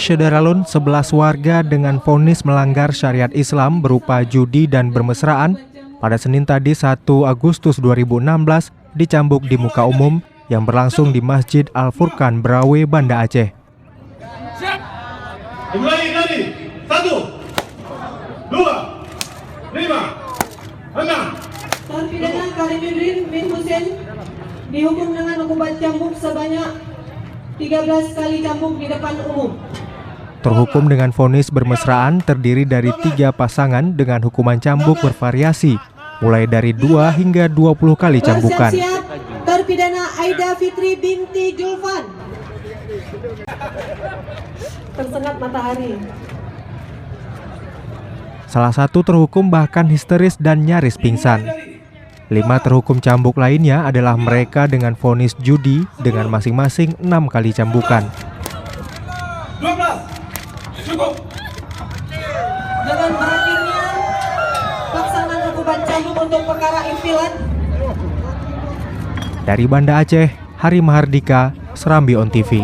Syederalun, 11 warga dengan vonis melanggar syariat Islam berupa judi dan bermesraan pada Senin tadi 1 Agustus 2016 dicambuk di muka umum yang berlangsung di Masjid Al-Furqan, Berawe, Banda Aceh. Siap. Dimulai dari 1, 2, 5, 6. Terpidana Karimudin bin Husin dihukum dengan hukuman cambuk sebanyak 13 kali cambuk di depan umum. Terhukum dengan vonis bermesraan terdiri dari 3 pasangan dengan hukuman cambuk bervariasi, mulai dari 2 hingga 20 kali cambukan. Bersiap-siap terpidana Aida Fitri binti Julfan. Tersengat matahari. Salah satu terhukum bahkan histeris dan nyaris pingsan. 5 terhukum cambuk lainnya adalah mereka dengan vonis judi dengan masing-masing 6 kali cambukan. 12. Cukup. Dengan berakhirnya pelaksanaan hukuman cambuk untuk perkara infilan. Dari Banda Aceh, Hari Mahardika, Serambi On TV.